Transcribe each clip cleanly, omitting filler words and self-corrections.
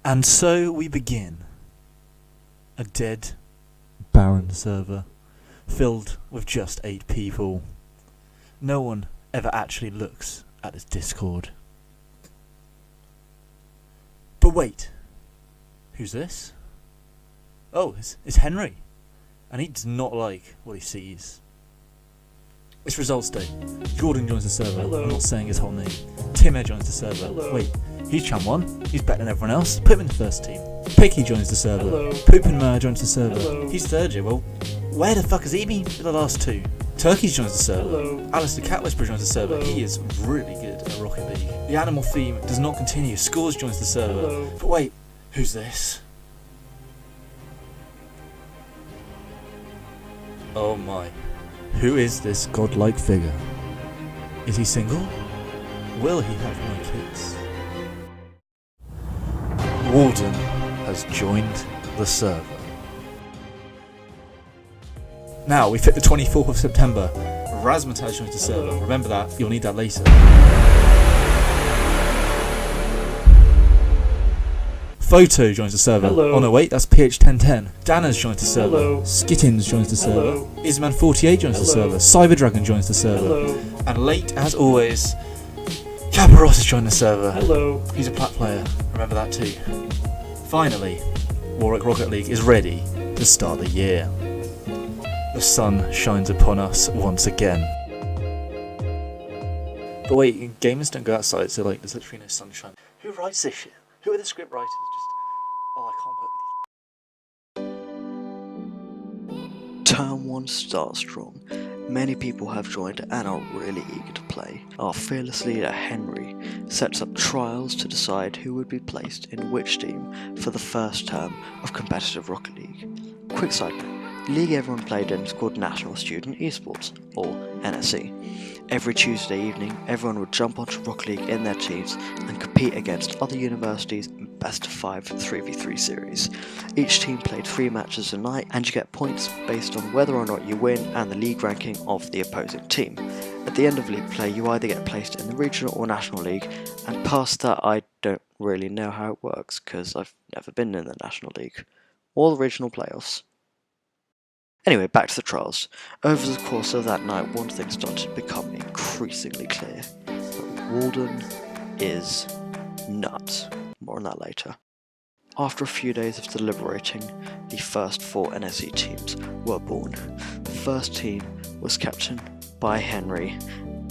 And so we begin. A dead, barren server, filled with just 8 people. No one ever actually looks at this Discord. But wait, who's this? Oh, it's Henry, and he does not like what he sees. It's results day. Jordan joins the server. Hello. I'm not saying his whole name. Timmer joins the server. Hello. Wait, he's Chan 1. He's better than everyone else. Put him in the first team. Picky joins the server. Hello. Poop and Mer joins the server. Hello. He's third year. Well, where the fuck has he been for the last 2? Turkeys joins the server. Hello. Alice the Cat Whisperer joins the server. Hello. He is really good at Rocket League. The animal theme does not continue. Scores joins the server. Hello. But wait, who's this? Oh my. Who is this godlike figure? Is he single? Will he have no kids? Walden has joined the server. Now, we've hit the 24th of September. Razmataz joins the server. Hello. Remember that, you'll need that later. Photo joins the server. Hello. Oh no, wait, that's PH1010. Danas joins the server. Hello. Skittins joins the server. Hello. Isman48 joins the Hello. server. Cyberdragon joins the server. Hello. And late as always, Caparos has joined the server. Hello. He's a plat player, remember that too. Finally, Warwick Rocket League is ready to start the year. The sun shines upon us once again. But wait, gamers don't go outside, so there's literally no sunshine. Who writes this shit? Who are the script writers? I can't work with these. Term 1 starts strong. Many people have joined and are really eager to play. Our fearless leader Henry sets up trials to decide who would be placed in which team for the first term of competitive Rocket League. Quick side note, the league everyone played in is called National Student Esports, or NSE. Every Tuesday evening, everyone would jump onto Rocket League in their teams and compete against other universities in best of 5 3v3 series. Each team played 3 matches a night, and you get points based on whether or not you win and the league ranking of the opposing team. At the end of league play, you either get placed in the regional or national league, and past that I don't really know how it works because I've never been in the national league or the regional playoffs. Anyway, back to the trials. Over the course of that night, one thing started to become increasingly clear. That Walden is nuts. More on that later. After a few days of deliberating, the first 4 NSE teams were born. The first team was captained by Henry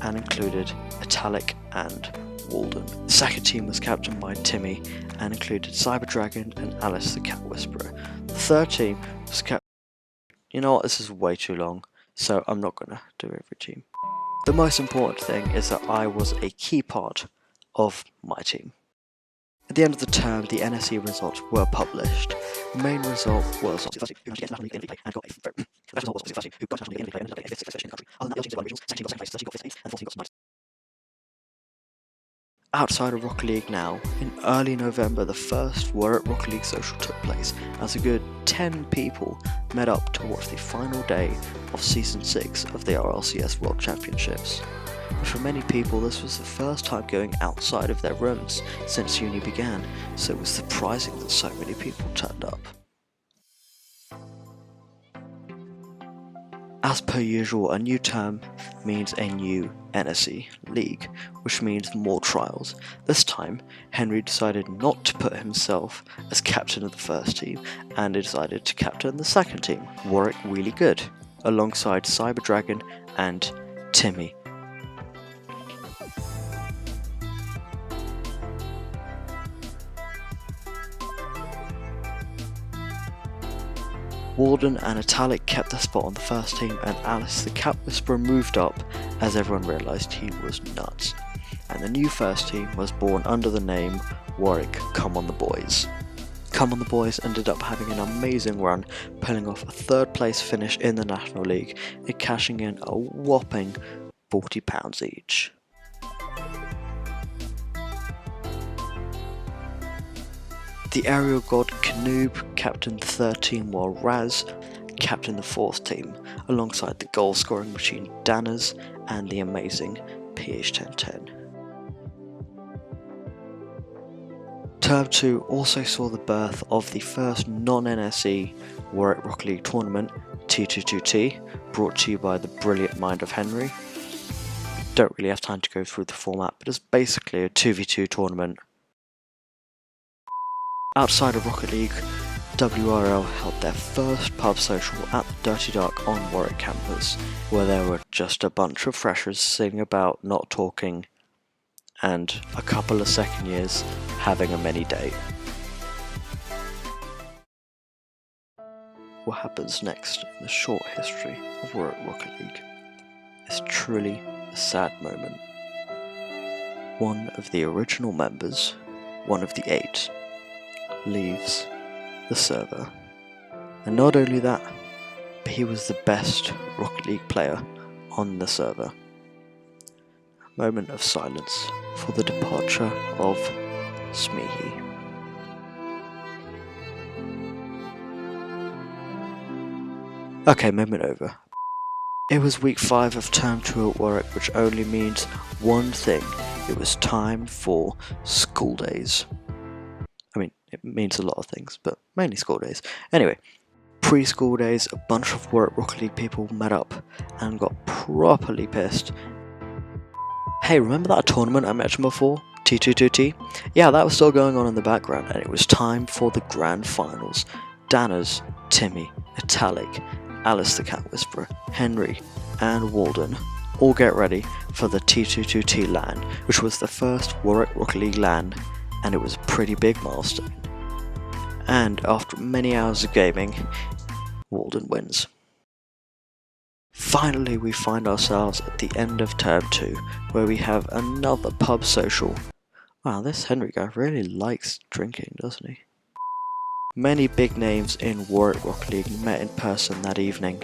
and included Italic and Walden. The second team was captained by Timmy and included Cyberdragon and Alice the Cat Whisperer. The third team was captained. You know what, this is way too long, so I'm not gonna do every team. The most important thing is that I was a key part of my team. At the end of the term, the NSE results were published. The main result was outside of Rocket League now, in early November the first Warwick Rocket League social took place as a good 10 people met up to watch the final day of Season 6 of the RLCS World Championships. But for many people this was the first time going outside of their rooms since uni began, so it was surprising that so many people turned up. As per usual, a new term means a new NSE league, which means more trials. This time, Henry decided not to put himself as captain of the first team, and he decided to captain the second team, Warwick Really Good, alongside Cyberdragon and Timmy. Walden and Italic kept their spot on the first team, and Alice the Cat Whisperer moved up as everyone realised he was nuts. And the new first team was born under the name Warwick Come On The Boys. Come On The Boys ended up having an amazing run, pulling off a 3rd place finish in the National League and cashing in a whopping £40 each. The aerial god Canoob captained the 3rd team, while Raz captained the 4th team, alongside the goal scoring machine Danas and the amazing PH1010. Term 2 also saw the birth of the first non-NSE Warwick Rocket League tournament, T22T, brought to you by the brilliant mind of Henry. Don't really have time to go through the format, but it's basically a 2v2 tournament. Outside of Rocket League, WRL held their first pub social at the Dirty Dark on Warwick campus, where there were just a bunch of freshers sitting about not talking, and a couple of second years having a mini date. What happens next in the short history of Warwick Rocket League is truly a sad moment. One of the original members, one of the 8, leaves the server. And not only that, but he was the best Rocket League player on the server. A moment of silence for the departure of Smeehy. Okay, moment over. It was week 5 of term 2 at Warwick, which only means one thing. It was time for school days. I mean, it means a lot of things, but mainly school days. Anyway, pre-school days, a bunch of Warwick Rocket League people met up and got properly pissed. Hey, remember that tournament I mentioned before? T22T? Yeah, that was still going on in the background, and it was time for the grand finals. Danners, Timmy, Italic, Alice the Cat Whisperer, Henry, and Walden all get ready for the T22T LAN, which was the first Warwick Rocket League LAN, and it was a pretty big milestone. And after many hours of gaming, Walden wins. Finally, we find ourselves at the end of term 2, where we have another pub social. Wow, this Henry guy really likes drinking, doesn't he? Many big names in Warwick Rocket League met in person that evening,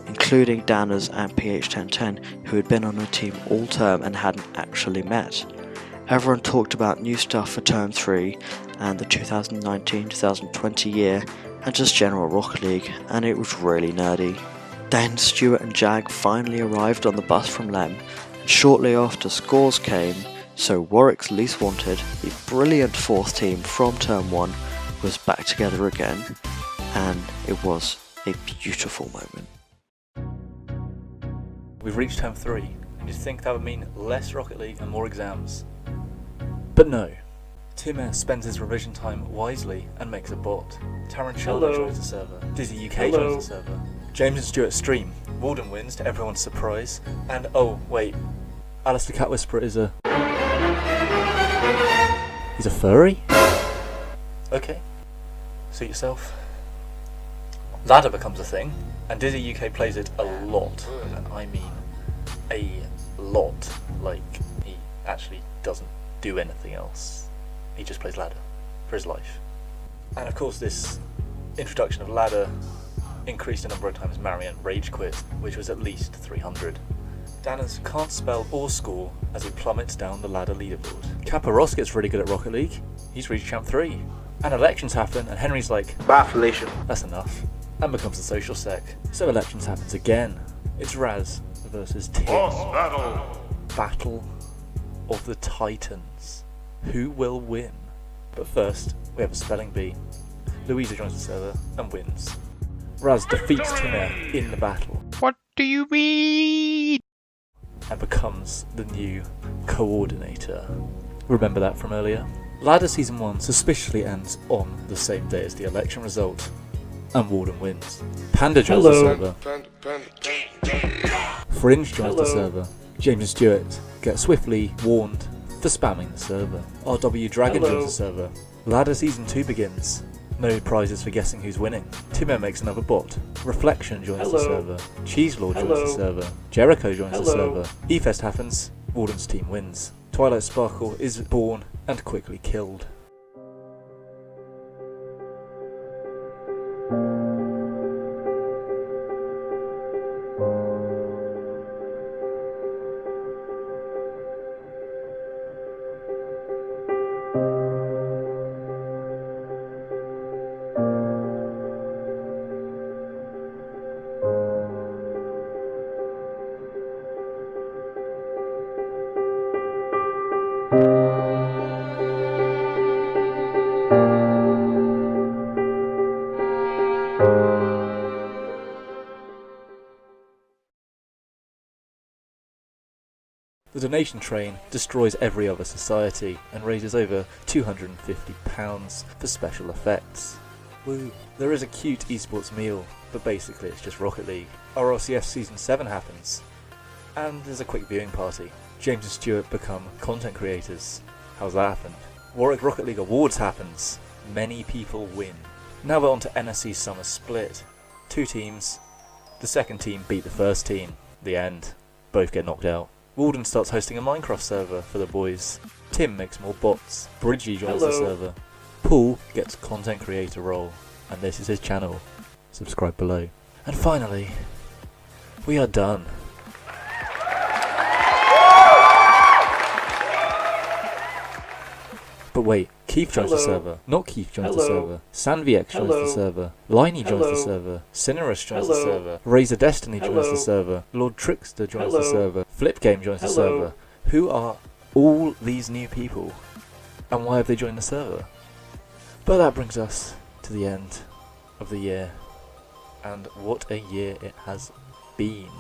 including Danners and PH1010, who had been on a team all term and hadn't actually met. Everyone talked about new stuff for term 3 and the 2019-2020 year, and just general Rocket League, and it was really nerdy. Then Stuart and Jag finally arrived on the bus from Lem, and shortly after scores came, so Warwick's least wanted, the brilliant 4th team from term 1, was back together again, and it was a beautiful moment. We've reached term 3, and you'd think that would mean less Rocket League and more exams. But no. Tim S spends his revision time wisely and makes a bot. Tarantella joins the server. Dizzy UK joins the server. James and Stuart stream. Walden wins to everyone's surprise. And oh wait, Alice the Cat Whisperer is a... He's a furry? Okay, suit yourself. Ladder becomes a thing, and Dizzy UK plays it a lot, and I mean a lot. Like, he actually doesn't do anything else. He just plays ladder for his life. And of course this introduction of ladder increased the number of times Marion rage quit, which was at least 300. Danners can't spell or score as he plummets down the ladder leaderboard. Kappa Ross gets really good at Rocket League. He's reached champ 3. And elections happen, and Henry's like, "Bye, Felicia. That's enough," and becomes a social sec. So elections happens again. It's Raz versus Tim. Battle of the Titans. Who will win? But first, we have a spelling bee. Louisa joins the server and wins. Raz defeats Timmer in the battle. What do you mean? And becomes the new coordinator. Remember that from earlier? Ladder Season 1 suspiciously ends on the same day as the election result, and Walden wins. Panda joins the server. Fringe joins the server. James and Stuart get swiftly warned for spamming the server. RW Dragon joins the server. Ladder Season 2 begins. No prizes for guessing who's winning. Timmer makes another bot. Reflection joins the server. Cheeselord joins the server. Jericho joins the server. E-Fest happens. Walden's team wins. Twilight Sparkle is born and quickly killed. The donation train destroys every other society and raises over £250 for special effects. Woo. There is a cute esports meal, but basically it's just Rocket League. RLCS Season 7 happens, and there's a quick viewing party. James and Stuart become content creators. How's that happen? Warwick Rocket League Awards happens. Many people win. Now we're on to NSC Summer Split. 2 teams. The second team beat the first team. The end. Both get knocked out. Walden starts hosting a Minecraft server for the boys. Tim makes more bots. Bridgie joins the server. Paul gets content creator role, and this is his channel. Subscribe below. And finally, we are done. But wait, Keith joins the server. Not Keith joins the server. Sanviex joins the server. Liney joins the server. Cinerus joins the server. Razor Destiny joins the server. Lord Trickster joins the server. Flipgame joins the server. Who are all these new people? And why have they joined the server? But that brings us to the end of the year. And what a year it has been.